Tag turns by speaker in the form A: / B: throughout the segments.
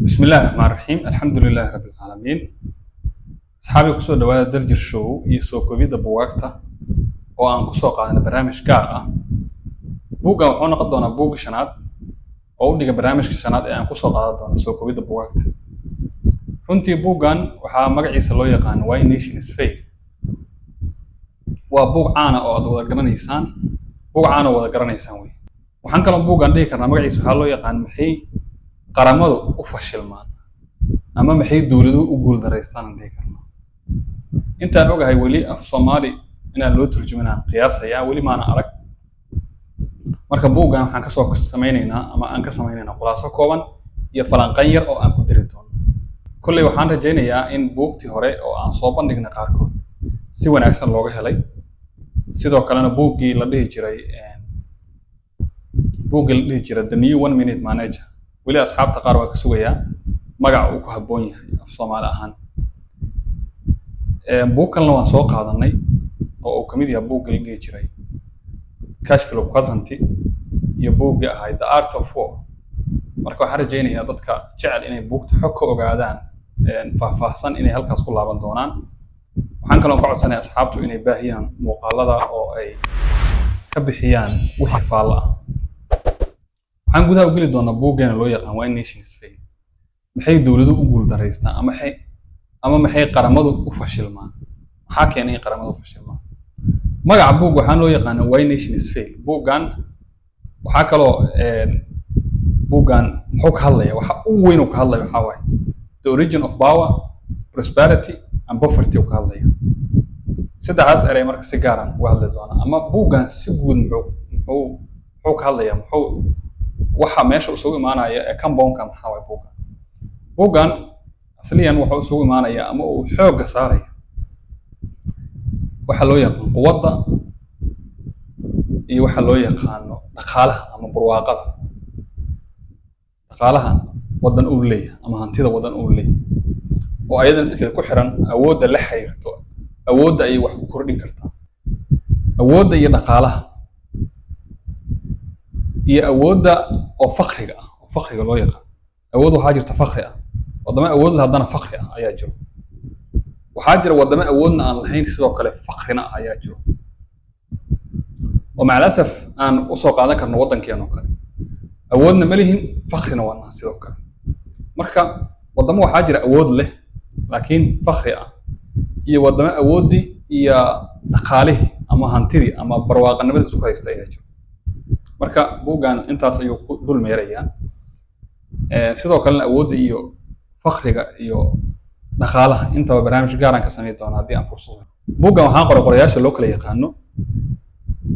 A: بسم الله الرحمن الرحيم الحمد لله رب العالمين أصحابي كسو دوادا درجر شو يسو كوفيدا بواقتا وأن كسو قادنا برامج كارا بوغا وحونا قدونا بوغ شناد أو ديغا برامج شناد أن كسو قادنا سو كوفيدا بواقتا runtii buuggan waxaa magaciisa loo yaqaan Why Nations Fail waa buug caan ah oo aad wada garanaysaan wey waxaan kaloo buuggan dhihi karnaa magaciisa waxaa loo yaqaan maxay qaramadu u fashilmaan ama maxay dawladuhu u guuldareystaan dhihi karnaa intaan ogahay weli af Soomaali inaan loo turjuminaa qiyaasaya weli maana arag marka buuggan waxaan ka soo samaynaynaa ama aan ka samaynaynaa khulaaso kooban iyo falanqayn yar oo aan ku diri doono كل waxaan rajaynayaa in buugtii hore oo aan soo bandhignay qaarkood si wanaagsan looga helay sidoo kalena buuggii la dhihi jiray The New One Minute Manager weli asxaabta qaar waa ka sugayaa magaca uu ku habboon yahay af Soomaali ahaan buugkan waan soo qaadanay oo uu kamid yahay buuggii la dhihi jiray Cash Flow Quadrant iyo buuggii ahaa The Art of War marka waxaan rajaynayaa dadka jecel inay buugta xog ka ogaadaan faahfaahsan inay halkaas ku laaban doonaan waxaan kaloo ka codsanayaa asxaabtu inay baahiyaan muuqaalada oo ay ka bixiyaan wixii faal ah waxaan gudaha u geli doonaa buuggeena loo yaqaan Why Nations Fail maxay dawladuhu u guuldareystaan ama maxay qaramadu u fashilmaan maxaa keenay qaramadu u fashilmaan magaca buug waxaan loo yaqaan Why Nations Fail buuggan waxaa kaloo buuggan muxuu ka hadlayaa waxa uu weyn uu ka hadlayo waxa waaye the origin of power prosperity and poverty uu ka hadlayaa sidaas eray marka si gaar ah uga hadli doona ama buuggan si guud muxuu ka hadlayaa waxa meesha uu soo imaanaya ee compoundka maxaa waaye buuggan asliyan waxa uu soo imaanaya ama uu xoog saaraya waxa loo yaqaan quwadda iyo waxa loo yaqaano dhaqaalaha ama barwaaqada dhaqaalaha wadan uu leeyahay ama hantida wadan uu leeyahay oo ayada nafteeda ku xiran awoodda la xiriirto awoodda ay wax ku kordhin kartaa awoodda iyo dhaqaalaha iyo awoodda oo faqriga loo yaqaan awood waxaa jirta faqri ah wadamo awood leh haddana faqri ah ayaa jiro waxaa jira wadamo awoodna aan lahayn sidoo kale faqrina ah ayaa jiro oo maclasaf aan u soo qaadan karno wadankeena oo kale awoodna ma lihin faqrina waa sidoo kale marka wadamo waxaa jira awood leh laakiin faqri ah iyo wadamo awoodii iyo dhaqaalihii ama hantidii ama barwaaqanimada isku haysta ayaa jiro marka buuggan intaas ayuu ku dul meerayaa sidoo kalena awoodda iyo faqriga iyo dhaqaalaha intaba barnaamij gaar ah ka sameyn doona haddii aan fursad buuggan waxaan qorayaasha loo kala yaqaano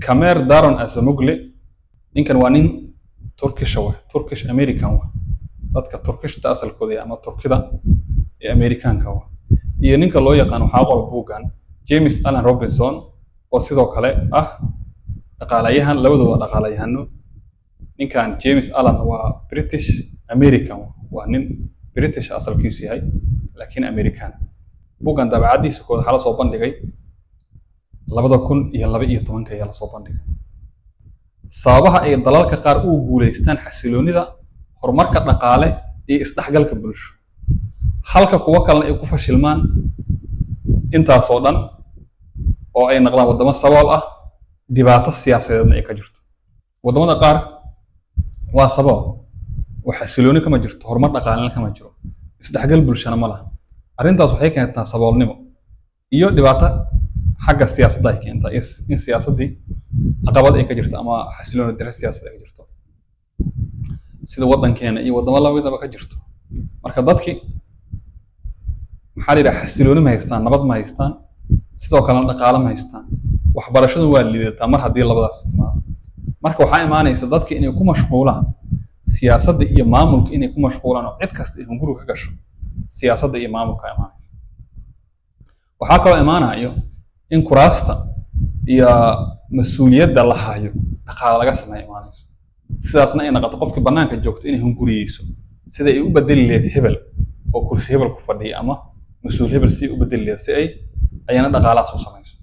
A: Kamer Daron Acemoglu ninkan waa nin Turkish American dadka Turkishta asalkooda ama Turkida ee Americanka iyo ninka loo yaqaan waxa qor buuggan James Allen Robinson oo sidoo kale ah dhaqaalayahan labadooda dhaqaalayahano ninkan James Allen waa British American waa nin British asalkiisu yahay laakiin American buuggan dabacadiisa kooda xala soo bandhigay 2012 ayaa la soo bandhigay sababaha ay dalalka qaar u guuleystaan xasiloonida horumarka dhaqaale iyo isdhexgalka bulsho halka kuwa kale ay ku fashilmaan intaas oo dhan oo ay noqdaan wadamo sabool ah dhibaato siyaasadeedna ay ka jirto wadamada qaar waa sabool waxa xasilooni kama jirto horumar dhaqaalena kama jiro isdhexgal bulshana ma laha arrintaas waxay keentaa saboolnimo iyo dhibaato xagga siyaasadda ay keentaa in siyaasadii caqabad ay ka jirto ama xasilooni darro siyaasadeed ay ka jirto sida wadankeena iyo wadamo labadaba ka jirto marka dadkii maxaa la yiraahdaa xasilooni ma haystaan nabad ma haystaan sidoo kale dhaqaale ma haystaan waxbarashadu waa liidataa mar haddii labadaas timaado marka waxaa imaanaysa dadkii inay ku mashquulaan siyaasadda iyo maamulka inay ku mashquulaan oo cid kasta ay hunguri ka gasho siyaasadda iyo maamulka imaanaysa waxaa kaloo imaanayo in kuraasta iyo mas'uuliyadda la hayo dhaqaale laga sameeyo imaanayso sidaasna ay noqoto qofkii banaanka joogto inay hunguriyeyso sida ay u bedeli leedahay hebel oo kursi hebel ku fadhiya ama mas'uul hebel si u bedeli leedahay si ay ayana dhaqaalahaas u samayso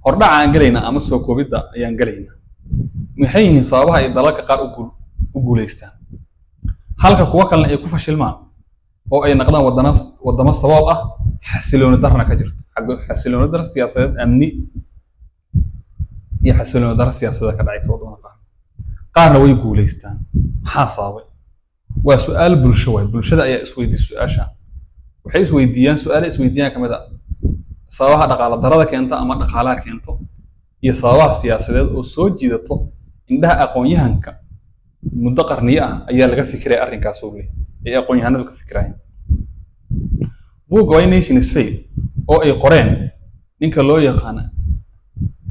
A: hordhaca aan galayna ama soo koobidda ayaan galayna maxay yihiin sababaha ay dalalka qaar u guuleystaan halka kuwa kalena ay ku fashilmaan oo ay noqdaan wadamo sabab ah xasilooni darna ka jirto xasilooni dar siyaasadeed amni iyo xasilooni dar siyaasadeed ka dhacaysa wadamada qaarna way guuleystaan maxaa sababay waa su'aal bulsho way bulshada ayaa isweydiis su'aasha waxay isweydiiyaan kamid ah sababaha dhaqaale darada keenta ama dhaqaalaha keento iyo sababaha siyaasadeed oo soo jiidato indhaha aqoon-yahanka muddo qarniyo ah ayaa laga fikiray arrinkaas oo leh ee aqoon-yahanadu ka fikirayaan buugga Why Nations Fail oo ay qoreen ninka loo yaqaan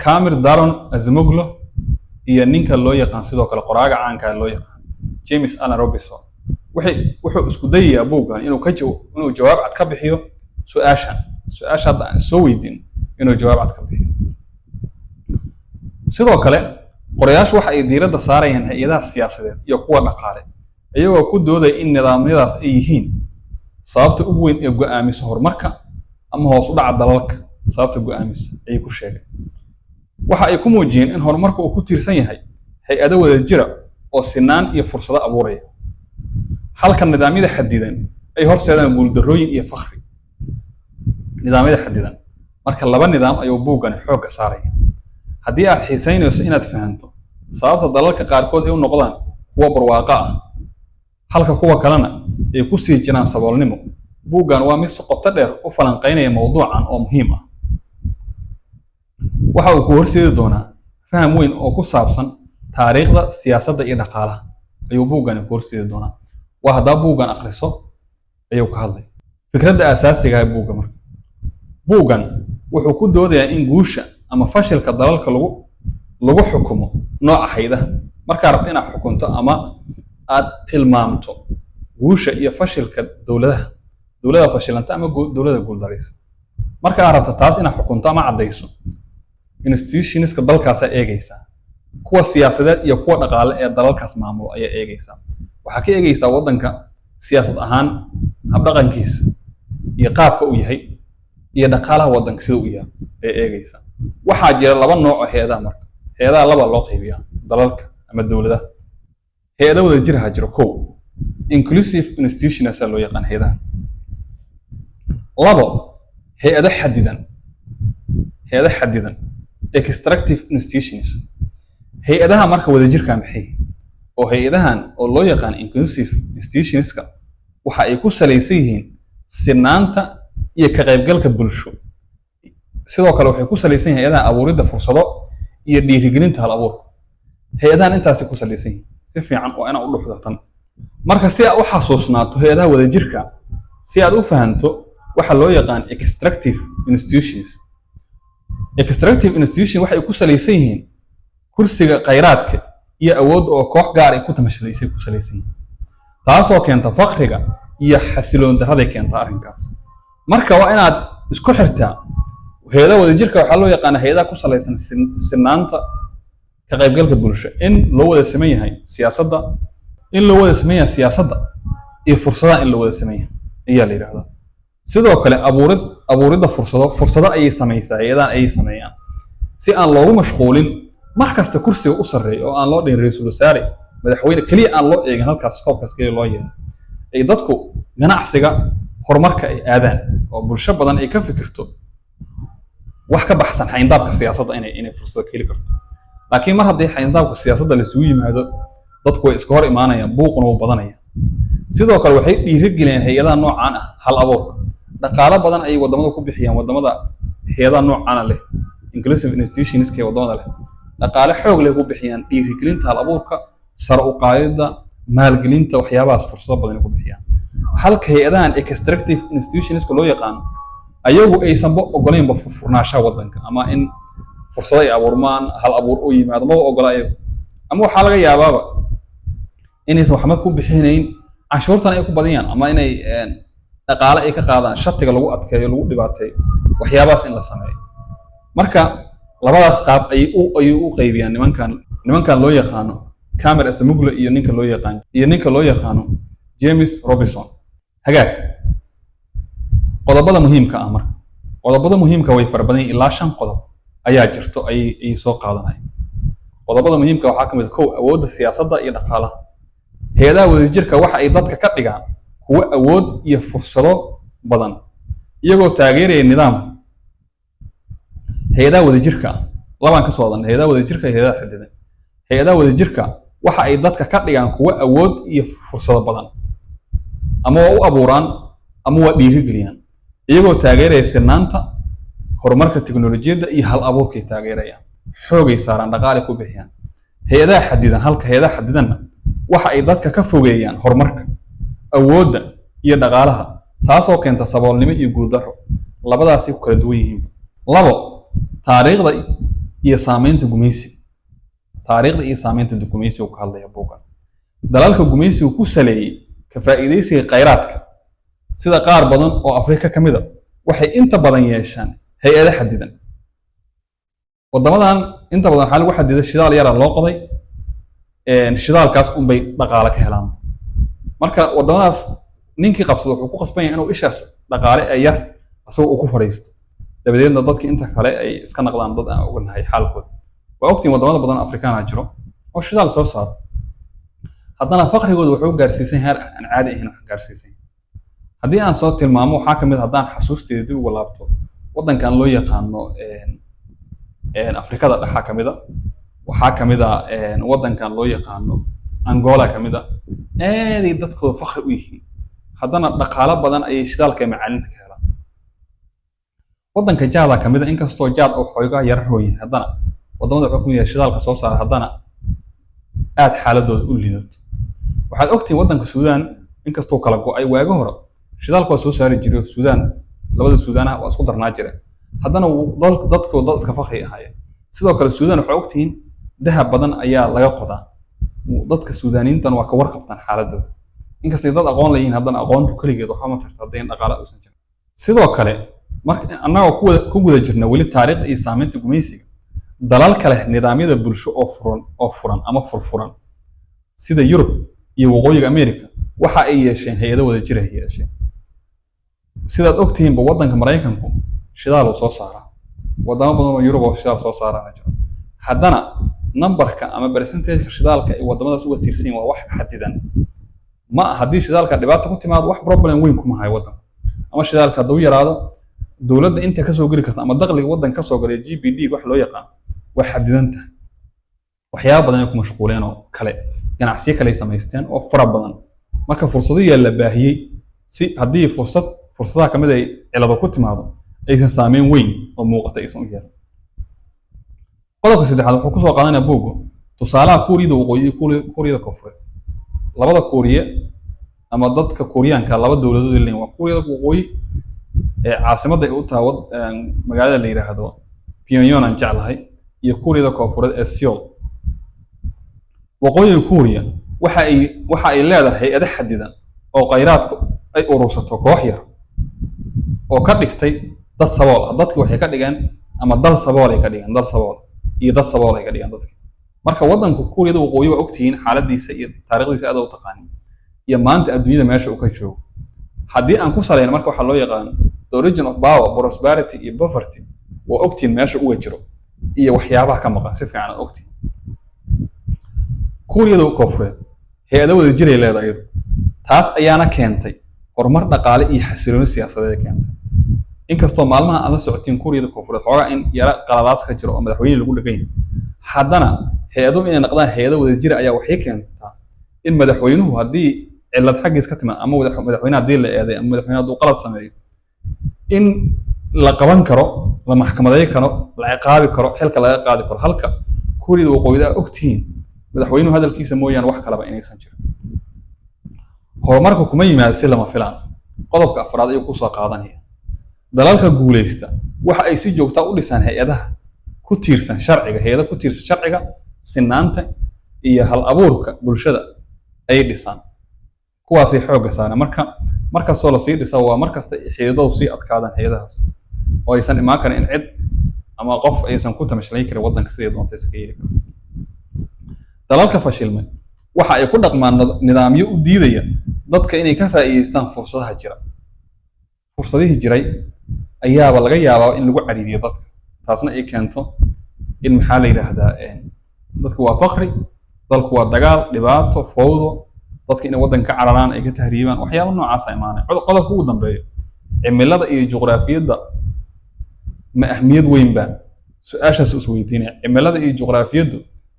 A: Camille Daron Acemoglu iyo ninka loo yaqaan sidoo kale qoraaga caanka loo yaqaan James Allan Robinson wuxuu isku dayayaa buuggan inuu jawaab cad ka bixiyo su'aasha hadda soo weydiin inuu jawaab cad ka bixiyo sidoo kale qorayaashu waxa ay diiradda saarayaan hay'adaha siyaasadeed iyo kuwa dhaqaale iyagoo ku doodaya in nidaamyadaas ay yihiin sababta ugu weyn ee go'aamisa horumarka ama hoos u dhaca dalalka sababta go'aamisa ayay ku sheegeen waxa ay ku muujiyeen in horumarku uu ku tiirsan yahay hay'ado wada jira oo sinaan iyo fursado abuuraya halka nidaamyada xadidan ay horseedaan guuldarrooyin iyo fakhri nidaamyada xadidan marka laba nidaam ayuu buuggan xoogga saaraya haddii aad xiisaynayso inaad fahanto sababta dalalka qaarkood ay u noqdaan kuwa barwaaqo ah halka kuwa kalena ay ku sii jiraan saboolnimo buuggan waa mid si qoto dheer u falanqaynaya mowduucan oo muhiim ah waxa uu ku horseedi doonaa faham weyn oo ku saabsan taariikhda siyaasadda iyo dhaqaalaha ayuu buuggan ku horseedi doonaa waa haddaa buuggan akhriso ayuu ka hadlay fikradda aasaasiga ah marka buuggan wuxuu ku doodayaa in guusha ama fashilka dalalka lagu xukumo nooca hay'adaha markaa rabto inaad xukunto ama aad tilmaamto guusha iyo fashilka dowladaha fashilanta ama dowladda guuldaraysa marka aad rabto taas inaad xukunto ama caddayso institutionska dalkaasa eegaysaa kuwa siyaasadeed iyo kuwa dhaqaale ee dalalkaas maamulo ayaa eegaysaa waxaa ka eegaysaa waddanka siyaasad ahaan habdhaqankiisa iyo qaabka uu yahay iyo dhaqaalaha waddanka sida uu yahay ee eegaysaa waxaa jira laba nooc oo hay'adaha marka hay'adaha laba loo qaybiyaa dalalka ama dowladaha hay'ado wada jiraha jiro kow inclusive institutions loo yaqaan hay'adaha labo hay'ado xadidan extractive institutions hay'adaha marka wada jirka maxay oo hay'adahan oo loo yaqaan inclusive institutionska waxa ay ku salaysan yihiin sinaanta iyo ka qaybgalka bulsho sidoo kale waxay ku salaysan yihiin hay'adaha abuuridda fursado iyo dhiirigelinta hal abuurka hay'adahan intaasi ku salaysan yihiin si fiican waa inaad u dhuxdatan marka si aad u xasuusnaato hay'adaha wada jirka si aad u fahanto waxa loo yaqaan extractive institutions waxay ku salaysan yihiin kursiga khayraadka iyo awood oo koox gaar ay ku tamashadaysay ku salaysan yihiin taasoo keenta fakhriga iyo xasiloon darraday keenta arrinkaas marka waa inaad isku xirtaa hay'adaha wada jirka waxaa loo yaqaan hay'adaha ku salaysan sinaanta ka qaybgalka bulsho in loo wada sameyn yahay siyaasadda iyo fursadaha in loo wada sameyn yahay ayaa la yidhaahdaa sidoo kale abuuridda fursado ayay samaysaa hay'adahan ayay sameeyaan si aan loogu mashquulin markasta kursiga u sarreeya oo aan loo dhihin ra'iisul wasaare madaxweyne keliya aan loo eegin halkaas koobkaas keliya loo yeelo ay dadku ganacsiga horumarka ay aadaan oo bulsho badan ay ka fikirto wax ka baxsan xayndaabka siyaasadda inay fursado heli karto laakiin mar haddii xayndaabka siyaasadda la isugu yimaado dadku way iska hor imaanayaan buuquna wuu badanaya sidoo kale waxay dhiirigeliyaan hay'adaha noocaan ah hal abuurka dhaqaale badan ayay wadamada ku bixiyaan wadamada hay'adaha noocaan leh inclusive institutionska ee wadamada leh dhaqaale xoog leh ku bixiyaan dhiirigelinta hal abuurka sare u qaadida maalgelinta waxyaabahaas fursado badan ku bixiyaan halka hay'adahan extractive institutionska loo yaqaan ayagu aysanba ogoleynba furnaanshaha waddanka ama in fursado ay abuurmaan hal abuur oo yimaado ma ogola ayagu ama waxaa laga yaabaaba inaysan waxba ku bixinayn cashuurtan ay ku badiyaan ama inay dhaqaale ay ka qaadaan shatiga lagu adkeeyo lagu dhibaateeyo waxyaabahaas in la sameeyo marka labadaas qaab ayay u qaybiyaan nimankan loo yaqaano Camille Acemoglu iyo ninka loo yaqaano James Robinson hagaag qodobada muhiimka ah marka qodobada muhiimka way farabadan ilaa 5 qodob ayaa jirto ay soo qaadanayaan qodobada muhiimka waxaa kamid kow awoodda siyaasadda iyo dhaqaalaha hay-adaha wadajirka waxa ay dadka ka dhigaan kuwo awood iyo fursado badan iyagoo taageeraya nidaam. hay-adaha wadajirka labaan ka soo wadan hay-adaha wadajirka iyo hay-adaha xadidan. hay-adaha wadajirka waxa ay dadka ka dhigaan kuwo awood iyo fursado badan ama waa u abuuraan ama waa dhiirigeliyaan iyagoo taageeraya sinaanta, horumarka tiknoolajiyadda iyo hal abuurkay taageerayaan, xoogay saaraan, dhaqaale ku bixiyaan. hay-adaha xadidan halka hay-adaha xadidanna waxa ay dadka ka fogeeyaan horumarka, awoodda iyo dhaqaalaha, taasoo keenta saboolnimo iyo guuldarro. labadaasi ku kala duwan yihiin. labo, taariikhda iyo saamaynta gumaysiga. taariikhda iyo saamaynta gumaysiga ka hadlaya buugan. dalalka gumaysigu ku saleeyay ka faa'iidaysiga kheyraadka sida qaar badan oo Afrika ka mid ah waxay inta badan yeeshaan hay-ado xadidan. wadamadan inta badan waxaa lagu xadiday shidaal yara loo qoday, shidaalkaas unbay dhaqaale ka helaan. marka wadamadaas ninkii qabsada wuxuu ku qasban yahay inuu ishaas dhaqaale ee yar asagoo uu ku fadhiisto, dabadeedna dadka inta kale ay iska naqdaan dad aan ognahay xaalkooda. waa ogtiin wadamada badan Afrikaana jiro oo shidaal soo saaro, haddana faqrigooda wuxuu gaarsiisan heer aan caadi ahayn wax gaarsiisan. haddii aan soo tilmaamo waxaa kamid haddaan xasuusteeda dib ugu laabto wadankan loo yaqaano Afrikada dhexa kamid ah, waxaa kamid ah wadankan loo yaqaano Angola kamid ah. aad ay dadkooda faqri u yihiin, haddana dhaqaale badan ayay shidaalka iyo macaalinta ka helaan. wadanka Jaada kamid ah, inkastoo Jaad uu xoogaa yar roon yahay, haddana wadamada wuxuu kamid yahay shidaalka soo saara, haddana aad xaaladooda u liidato. waxaad ogtiin wadanka Suudaan inkastoo kala go'ay waaga hore shidaalka waa soo saari jiray oo Suudaan labada Suudaanaha waa isku darnaa jireen, haddana dadkooda dad iska faqri ahaayeen. sidoo kale Suudaan waxaa ogtiin dahab badan ayaa laga qodaa, dadka Suudaaniyiintan waa ka warqabtaan xaaladooda, inkastay dad aqoon leeyihiin haddana aqoontu kaligeed waxba ma tarta haddayn dhaqaale uusan jirin. sidoo kale marka annagoo ku guda jirna weli taariikhda iyo saamaynta gumaysiga, dalal kale nidaamyada bulsho oo furan ama furfuran sida Yurub iyo waqooyiga Ameerika waxa ay yeesheen hay-ado wadajir ah yeesheen. sidaad ogtihiinba wadanka Maraykanku shidaal uu soo saaraa, wadamo badan oo Yurub oo shidaal soo saarana jiro, haddana numberka ama percentage shidaalka ay wadamadaas uga tiirsan yihiin waa wax xadidan. ma haddii shidaalka dhibaato ku timaado wax problem weyn kuma hayo wadanka, ama shidaalka hadduu yaraado dowladda inta ka soo geli karta ama dakhliga wadanka ka soo galay GPD wax loo yaqaan way xadidan tahay. waxyaabo badan ay ku mashquuleen oo kale, ganacsiyo kale ay samaysteen oo fara badan. marka fursadihi la baahiyey si haddii fursadaha kamid ay cilado ku timaado aysan saameyn weyn oo muuqata aysan u yeelan. qodobka saddexaad wuxuu ku soo qaadanaya buugga tusaalaha Kuuriyada Waqooyi iyo Kuuriyada Koonfureed. labada Kuuriye ama dadka Kuuriyaanka laba dowladood leeyihiin, waa Kuuriyada Waqooyi ee caasimadda ay u tahay magaalada la yiraahdo Pyongyang aan jeclahay, iyo Kuuriyada Koonfureed ee Seoul. waqooyiga Kuuriya waxa ay leedahay hay-ado xadidan oo kheyraadku ay urursato koox yar oo ka dhigtay dad sabool ah. dadku waxay ka dhigeen ama dal sabool ay ka dhigeen, dal sabool iyo dad sabool ay ka dhigeen dadka. marka wadanka Kuuriyada Waqooyi waa ogtihiin xaaladiisa iyo taariikhdiisa aad u taqaaniin iyo maanta adduunyada meesha uu ka joogo. haddii aan ku salayno marka waxa loo yaqaan the origin of power, prosperity iyo poverty, waa ogtihiin meesha uu jiro iyo waxyaabaha ka maqan si fiican ogtihiin. Kuuriyada Koonfureed hay-ado wadajir ay leedahay, taas ayaana keentay horumar dhaqaale iyo xasilooni siyaasadeed keentay. inkastoo maalmaha aan la socotiin Kuuriyada Koonfureed xoogaa in yara qaladaas ka jiro oo madaxweyne lagu dhagan yahay, haddana hay-ado inay noqdaan hay-ado wadajir ayaa waxay keentaa in madaxweynuhu haddii cilad xaggiis ka timaad ama madaxweyne haddii la eeday ama madaxweyne hadduu qalad sameeyo in la qaban karo, la maxkamadeyn karo, la ciqaabi karo, xilka laga qaadi karo. halka Kuuriyada Waqooyi ay ogtihiin madaxweynuhu hadalkiisa mooyaan wax kalaba inaysan jirin. horumarku kuma yimaado si lama filaan. qodobka afraad ayuu ku soo qaadanaya dalalka guuleysta waxa ay si joogta u dhisaan hay-adaha ku tiirsan sharciga, hay-ado ku tiirsan sharciga, sinaanta iyo hal abuurka bulshada ay dhisaan. kuwaasay xoogga saaraan. markastoo la sii dhisa waa markasta xididadu sii adkaadaan hay-adahaas oo aysan imaan karin in cid ama qof aysan ku tamashlayn karin wadanka sidii doonta iska yeeli karo. dalalka fashilmay waxa ay ku dhaqmaan nidaamyo u diidaya dadka inay ka faa'iideystaan fursadaha jira. fursadihii jiray ayaaba laga yaabaa in lagu cariiriyo dadka, taasna ay keento in maxaa la yiraahdaa dadku waa faqri, dalku waa dagaal, dhibaato, fowdo, dadka inay waddanka ka cararaan ay ka tahriibaan waxyaabo noocaas ay imaanay qodobka ugu dambeeyo cimilada iyo juqraafiyadda ma ahmiyad weyn baa su-aashaas is weydiinaya cimilada iyo juqraafiyaddu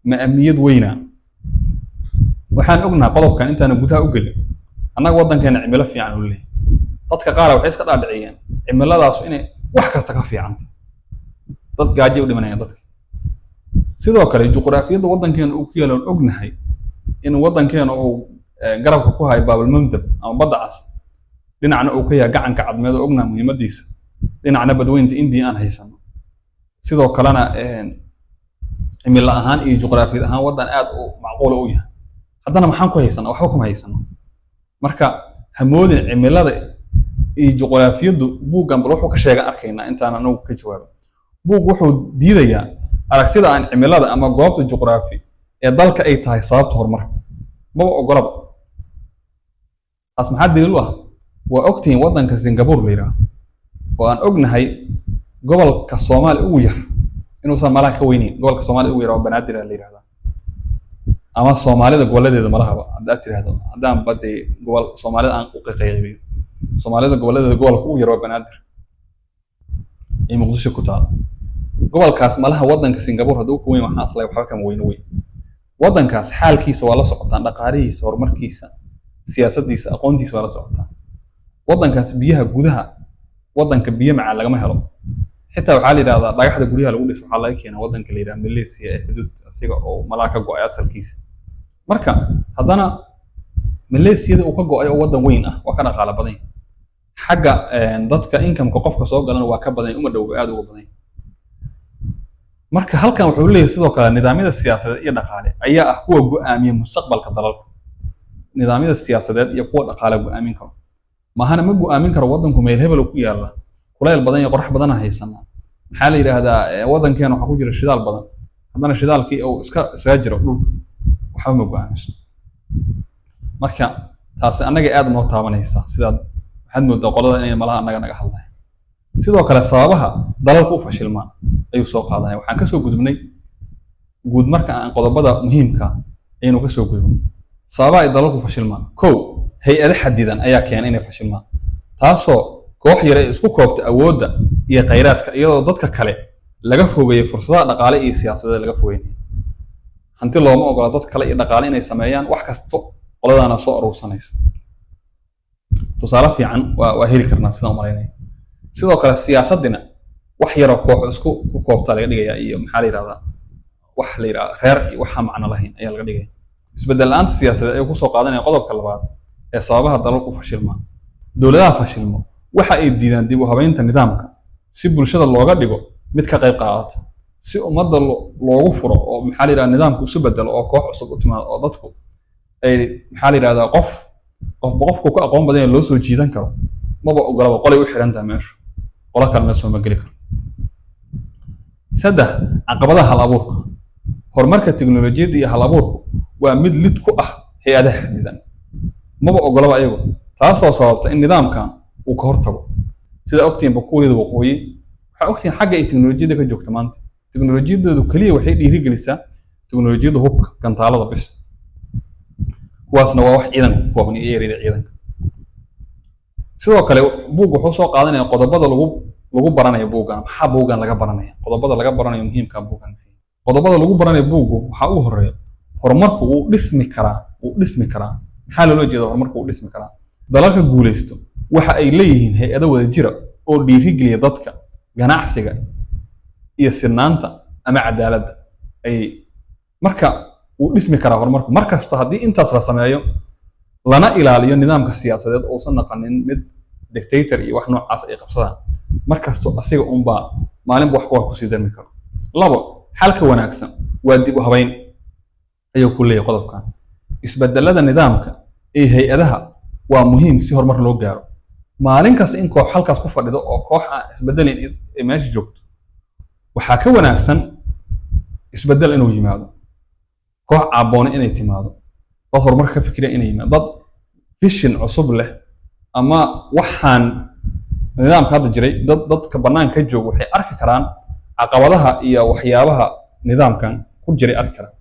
A: ma ahmiyad weynaa waxaan ognahay qodobkan intaana gudaha u gelin annaga waddankeena cimilo fiican u leeyahay dadka qaar waxay iska dhaadhiciyeen cimiladaas inay wax kasta ka fiicanta dad gaajo u dhimanayaan dadka sidoo kale juqraafiyadda waddankeena uu ku yeelan ognahay in waddankeena uu garabka ku hayo baabalmandab ama badda cas dhinacna uu ka yahay gacanka cadmeed oo ognahay muhiimadiisa dhinacna badweynta indiya aan haysano sidoo kalena cimilo ahaan iyo juqraafiyad ahaan waddan aad u macquula u yahay haddana maxaan ku haysanaa waxba kuma haysano marka hamoodin cimilada iyo juqraafiyaddu buuggan bal wuxuu ka sheegan arkaynaa intaan anagu ka jawaabin buug wuxuu diidayaa aragtida aan cimilada ama goobta juqraafi ee dalka ay tahay sababta horumarka maba ogolaba taas maxaa daliil u ah waa ogtihiin waddanka Singapore la yidhaahdo oo aan ognahay gobolka Soomaali ugu yar inuusan malaha ka weynin gobolka Soomaali ugu yar oo Banaadir la yidhaahdo ama Soomaalida goboladeeda malahaba haddaad tiraahdo haddaan badday gobol Soomaalida aan u qeexeeyo Soomaalida goboladeeda gobolka ugu yar oo Banaadir ee Muqdisho ku taal gobolkaas malaha waddanka Singapore hadduu ku weyn waxaa aslay waxba kama weyno weyn waddankaas xaalkiisa waa la socotaan dhaqaalihiisa horumarkiisa siyaasaddiisa aqoontiisa waa la socotaan waddankaas biyaha gudaha waddanka biyo macaan lagama helo xitaa waxaa la yidhahdaa dhagaxda guryaha lagu dhiso waxaa laga keenaa waddanka la yidhahda Malaysia ee xuduud asiga oo malaa ka go'ay asalkiisa marka haddana Malaysia uu ka go'ay oo waddan weyn ah waa ka dhaqaale badan xagga dadka income-ka qofka soo galana waa ka badan uma dhow aad uga badan marka halkan wuxuu leeyahay sidoo kale nidaamyada siyaasadeed iyo dhaqaale ayaa ah kuwa go'aamiya mustaqbalka dalalka nidaamyada siyaasadeed iyo kuwa dhaqaale go'aamin karo mahana ma go'aamin karo waddanku meel hebel ku yaala kulayl badan iyo qorax badan haysanaa maxaa la yiraahdaa waddankeena waxa ku jira shidaal badan haddana shidaalkii uu iska jiro dhulka waxba ma go'aamiso marka taasi annaga aad noo taabanaysa sidaad waxaad moodaa qolada inay malaha annaga naga hadlahay sidoo kale sababaha dalalku u fashilmaan ayuu soo qaadanaya waxaan ka soo gudubnay guud marka aan qodobada muhiimka aynu ka soo gudubnay sababaha ay dalalku fashilmaan kow hay-ado xadidan ayaa keena inay fashilmaan taasoo koox yar ay isku koobta awoodda iyo khayraadka iyadoo dadka kale laga fogeeyo fursadaha dhaqaale iyo siyaasadeed laga fogeynayo hanti looma ogola dadka kale iyo dhaqaale inay sameeyaan wax kasto qoladaana soo aruursanayso tusaale fiican waa heli karnaa sidaan u malaynaya sidoo kale siyaasadina wax yaroo koox isku ku koobta laga dhigayaa iyo maxaa la yidhahdaa wax la yidhahdaa reer iyo waxaa macno lahayn ayaa laga dhigaya isbeddel la'aanta siyaasadeed ay ku soo qaadanaya qodobka labaad ee sababaha dalalku fashilmaan dowladaha fashilmo waxa ay diidaan dib u habeynta nidaamka si bulshada looga dhigo mid ka qayb qaadata si ummadda loogu furo oo maxaa la yidhahdaa nidaamku isu bedelo oo koox cusub u timaado oo dadku ay maxaa la yidhahdaa qofku ku aqoon badan loo soo jiidan karo maba ogolaba qolay u xiran tahay meeshu qola kalena soo ma geli karo saddex caqabadaha hal abuurka horumarka tiknoolajiyadda iyo hal abuurku waa mid lid ku ah hay-adaha xadidan maba ogolaba ayagu taasoo sababta in nidaamkan uu ka hortago sida ogtiinba kuweeda waqooyi waxaa ogtiin xagga ay tiknoolajiyadda ka joogta maanta tiknoolajiyadoodu keliya waxay dhiirigelisaa tiknoolajiyadda hubka gantaalada bis kuwaasna waa wax ciidanka ku kooban iyo ereyada ciidanka sidoo kale buug wuxuu soo qaadanaya qodobada lagu baranayo buuggan maxaa buuggan laga baranaya qodobada laga baranayo muhiimka buuggan qodobada lagu baranayo buuggu waxaa ugu horeeya horumarku wuu dhismi karaa maxaa loola jeeda horumarku wuu dhismi karaa dalalka guulaysto waxa ay leeyihiin hay-ado wada jira oo dhiirigeliya dadka ganacsiga iyo sinaanta ama cadaaladda ay marka wuu dhismi karaa horumarku markasta haddii intaas la sameeyo lana ilaaliyo nidaamka siyaasadeed uusan naqanin mid dictator iyo wax noocaas ay qabsadaan markastoo asiga unbaa maalinba wax kuwa kusii darmi karo labo xalka wanaagsan waa dib u habeyn ayuu ku leeyahay qodobkan isbedelada nidaamka ee hay-adaha waa muhiim si horumar loo gaaro maalin kasta in koox halkaas ku fadhido oo koox aan isbedelin ay meesha joogto waxaa ka wanaagsan isbedel inuu yimaado koox caabboone inay timaado dad horumar ka fikiraya inay yimaado dad vision cusub leh ama waxaan nidaamka hadda jiray dadka banaanka ka jooga waxay arki karaan caqabadaha iyo waxyaabaha nidaamkan ku jiray arki karaan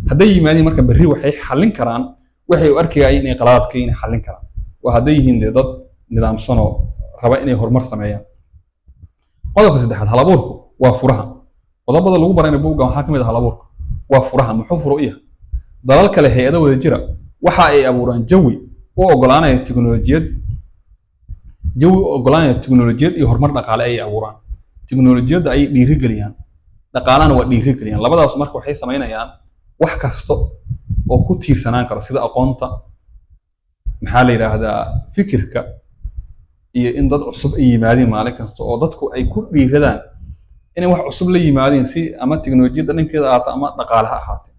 A: hadday yimaadeen marka berri waxay xallin karaan waxay u arkayaan inay qaladaadka inay xallin karaan waa hadday yihiin dad nidaamsan oo raba inay horumar sameeyaan. qodobka saddexaad halabuurku waa furaha. qodobada lagu baranay buuggan waxaa ka mid ah halabuurka waa furaha. muxuu furo u yahay? dalal kale hay-ado wada jira waxa ay abuuraan jawi u ogolaanaya tiknoolajiyad iyo horumar dhaqaale ay abuuraan. tiknoolajiyadda ay dhiirigeliyaan, dhaqaalana waa dhiirigeliyaan. labadaas marka waxay samaynayaan wax kasta oo ku tiirsanaan karo sida aqoonta, maxaa la yidhaahdaa, fikirka, iyo in dad cusub ay yimaadeen maalin kasta oo dadku ay ku dhiiradaan inay wax cusub la yimaadeen si ama tiknoolajiyadda dhankeeda ahaato ama dhaqaale ha ahaatee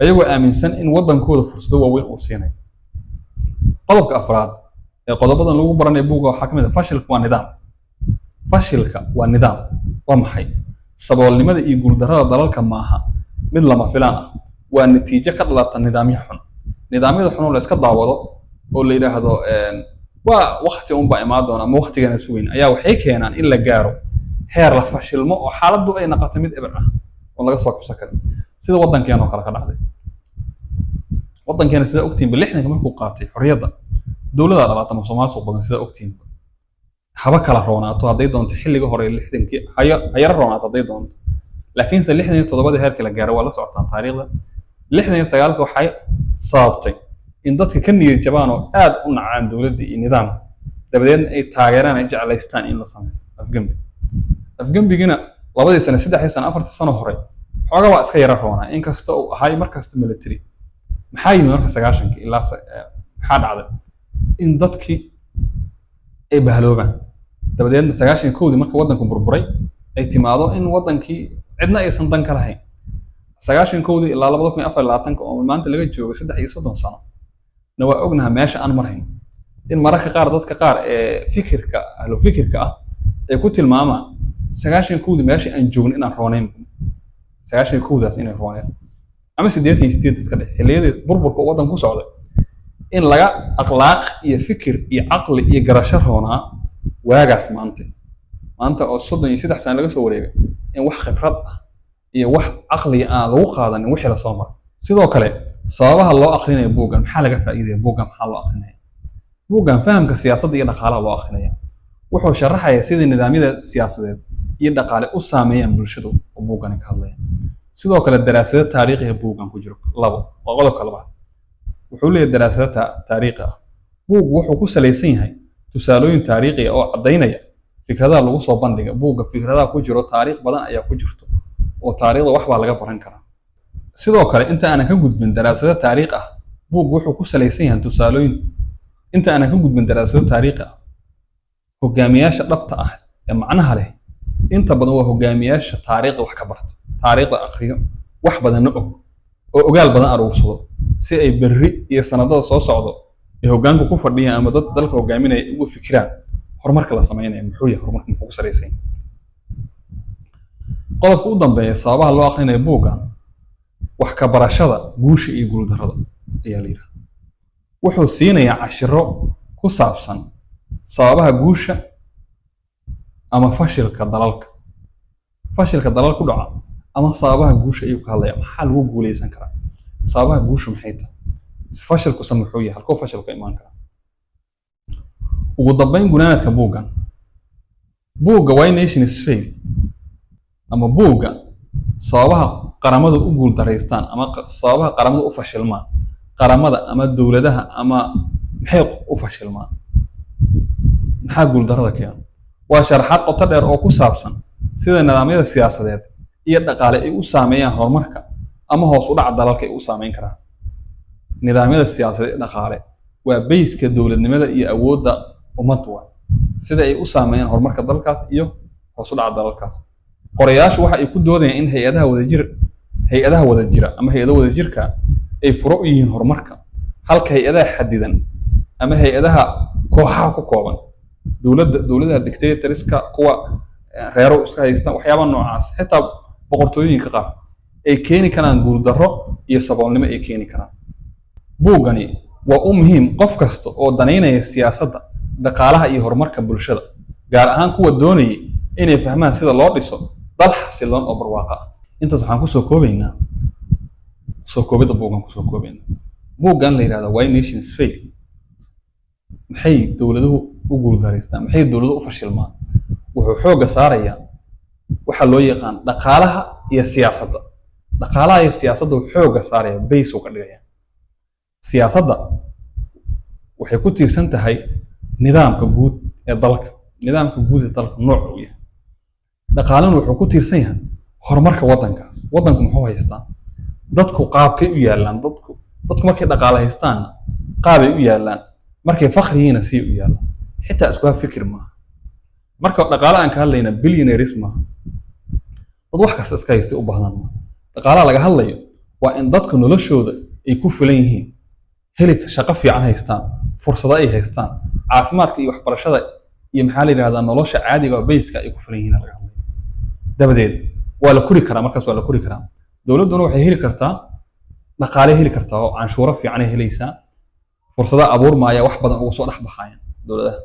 A: ayagoo aaminsan in waddankooda fursado waaweyn uu siinayo. qodobka afraad ee qodobadan lagu baranay buugga waxaa ka mid ah fashilka waa nidaam. fashilka waa nidaam. waa maxay? saboolnimada iyo guuldarrada dalalka maaha mid lama filaan ah, waa natiijo ka dhalata nidaamyo xun. nidaamyada xun oo la iska daawado oo la yidhaahdo waa waqti unbaa imaan doona ama waqtigeena sugeyn ayaa waxay keenaan in la gaaro heer la fashilmo oo xaaladdu ay noqoto mid eber ah oo laga soo kabsan karin sida waddankeena oo kale ka dhacday. waddankeena sida ogtiinba lixdanka markuu qaatay xorriyadda dowladda dhalata musuqmaasuq badan sida ogtiinba haba kala roonaato hadday doonto xilliga hore lixdankii hayaro roonaato hadday doonto laakiinse 67 heerkii la gaaray waa la socotaan taariikhda. 69 waxay sababtay in dadka ka niyad jabaan oo aad u nacaan dowladda iyo nidaamka dabadeedna ay taageeraan ay jeclaystaan in la sameeyo afgembigina 2 sano 3 sano 4 sano hore xoogaa waa iska yara roonaa inkasta uu ahay markasta military. maxaa yimid marka 90 ilaa maxaa dhacday in dadkii ay bahaloobaan dabadeedna 91 marka waddanku burburay ay timaado in waddankii cidna aysan dan ka lahayn. 91 ilaa 2024 oo maanta laga joogo 30 sano na waa ognaha meesha aan marayn in mararka qaar dadka qaar ee fikirka ah ay ku tilmaamaan 91 meesha aan joogno inaan roonayn 91daas inay rooneen ama 88 iska dhex xilliyadii burburka waddan ku socday in laga akhlaaq iyo fikir iyo caqli iyo garasho roonaa waagaas maanta oo 33 sano laga soo wareegay in wax khibrad ah iyo wax caqli aan lagu qaadanin wixii la soo maray. sidoo kale sababaha loo akhrinayo buuggan maxaa laga faa'iideeyaa? buuggan maxaa loo akhrinayaa? buuggan fahamka siyaasadda iyo dhaqaalaha loo akhrinayaa. wuxuu sharaxayaa sida nidaamyada siyaasadeed iyo dhaqaale u saameeyaan bulshada oo buuggani ka hadlaya. sidoo kale daraasado taariikhi ah buuggan ku jiro waa qodobka labaad. wuxuu leeyahay daraasado taariikhi ah. buuggu wuxuu ku salaysan yahay tusaalooyin taariikhi ah oo caddaynaya fikradaha lagu soo bandhiga. buugga fikradaha ku jiro taariikh badan ayaa ku jirto oo taariikhda wax baa laga baran karaa. sidoo kale inta aanan ka gudbin daraasado taariikhi ah buuggu wuxuu ku salaysan yahay tusaalooyin hogaamiyaasha dhabta ah ee macnaha leh inta badan waa hogaamiyaasha taariikhda wax ka barto, taariikhda akhriyo, wax badanna og oo ogaal badan aruursado si ay berri iyo sanadada soo socdo ee hoggaanku ku fadhiyaan ama dad dalka hogaaminaya ugu fikiraan horumarka la samaynayo muxuu yahay, horumarka muxuu ku salaysan yahay. qodobka u dambeeya sababaha loo akhrinayo buuggan wax ka barashada guusha iyo guuldarrada ayaa la yidhahdaa. wuxuu siinayaa cashiro ku saabsan sababaha guusha ama fashilka dalalka ku dhaca ama sababaha guusha ayuu ka hadlaya. maxaa lagu guuleysan karaa? sababaha guusha maxay tahay? fashilkuse muxuu yahay? halkuu fashilku ka imaan karaa? ugu dambeyn gunaanadka buugga Why Nations Fail ama buugga sababaha qaramada u guuldaraystaan ama sababaha qaramada u fashilmaan, qaramada ama dowladaha ama maxay u fashilmaan, maxaa guuldarrada keena? waa sharaxaad qoto dheer oo ku saabsan sida nidaamyada siyaasadeed iyo dhaqaale ay u saameeyaan horumarka ama hoos u dhaca dalalka ay u saameyn karaan. nidaamyada siyaasadeed iyo dhaqaale waa bayska dowladnimada iyo awoodda ummadda sida ay u saameeyaan horumarka dalkaas iyo hoos u dhaca dalalkaas. qorayaashu waxa ay ku doodayaan in hay-adaha wadajira ama hay-adaha wadajirka ay furo u yihiin horumarka halka hay-adaha xadidan ama hay-adaha kooxaha ku kooban dowladaha dictatorska kuwa reero iska haysta waxyaaba noocaas xitaa boqortooyinka qaar ay keeni karaan guuldarro iyo saboolnimo ay keeni karaan. buuggani waa u muhiim qof kasta oo danaynaya siyaasadda, dhaqaalaha iyo horumarka bulshada, gaar ahaan kuwa doonaya inay fahmaan sida loo dhiso dal xasiloon oo barwaaqo ah. intaas waxaan kusoo koobaynaa buuggan. buuggan la yidhahda why nations fail, maxay dowladuhu u guuldareystaan, maxay dowladuhu u fashilmaan, wuxuu xoogga saarayaa waxa loo yaqaan dhaqaalaha iyo siyaasadda. dhaqaalaha iyo siyaasadda wuxuu xoogga saaraya base uu ka dhigaya. siyaasadda waxay ku tiirsan tahay nidaamka guud ee dalka, nidaamka guud ee dalka nooc uu yahay. dhaqaalana wuxuu ku tiirsan yahay horumarka waddankaas. waddanku muxuu haystaa, dadku qaabkay u yaallaan, dadku markay dhaqaale haystaan qaabay u yaallaan, markay fakhriyiina sii u yaallaan. xitaa isku fikir maaha. marka dhaqaale aan ka hadlayna billionaires maaha, dad wax kasta iska haystay u baahdaan maaha. dhaqaalaha laga hadlayo waa in dadku noloshooda ay ku filan yihiin, heli shaqo fiican haystaan, fursado ay haystaan, caafimaadka iyo waxbarashada iyo maxaa la yidhahdaa nolosha caadiga oo bayska ay ku filan yihiin laga hadlayo. dabadeed waa la kori karaa, markaas waa la kori karaa. dowladduna waxay heli kartaa dhaqaale, heli kartaa oo canshuuro fiican ay helaysaa, fursado abuurmaaya, wax badan ugu soo dhex baxaayaan dowladaha.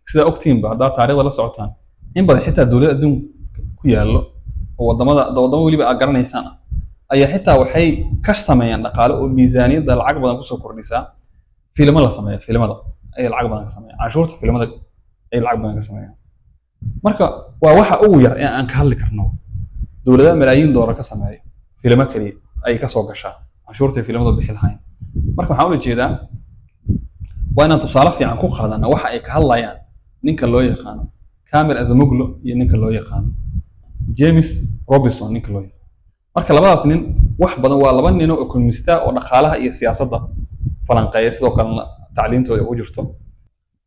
A: sida ogtiinba haddaad taariikhda la socotaan, in badan xitaa dowlad adduunka ku yaallo oo wadamo weliba aad garanaysaan ah ayaa xitaa waxay ka sameeyaan dhaqaale oo miisaaniyadda lacag badan kusoo kordhisaa. fiilmo la sameeyo, fiilmada ayay lacag badan ka sameeyaan, canshuurta fiilmada ayay lacag badan ka sameeyaan. marka waa waxa ugu yar ee aan ka hadli karno. dowladaha malaayiin doolar ka sameeyo fiilmo kaliya ayay kasoo gashaa canshuurta fiilmada bixi lahayn. marka waxaan ula jeedaa waa inaan tusaale fiican ku qaadana waxa ay ka hadlayaan ninka loo yaqaano Camil Azamoglu iyo ninka loo yaqaano James Robinson ninka loo yaqaano. marka labadaas nin wax badan waa laba nin oo economista oo dhaqaalaha iyo siyaasadda falanqeeya, sidoo kalena tacliintooda ugu jirto.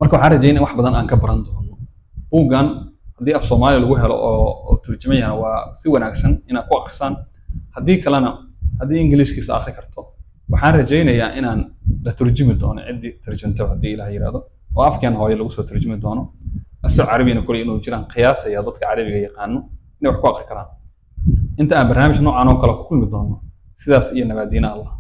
A: marka waxaan rajaynaa wax badan aan ka baran doono. buuggan haddii af Soomaali lagu helo oo turjumayana waa si wanaagsan inaad ku akhrisaan. haddii kalena haddii Ingiriiskiisa akhri karto, waxaan rajaynayaa inaan la turjumi doono ciddii tarjunto haddii Ilaahay yiraahdo, oo afkeen hooyo lagu soo turjumi doono. asoo carabina kulay inuu jiraan qiyaasaya dadka carabiga yaqaano inay wax ku akhri karaan. inta aan barnaamij noocan oo kale ku kulmi doono, sidaas iyo nabadiina Allah.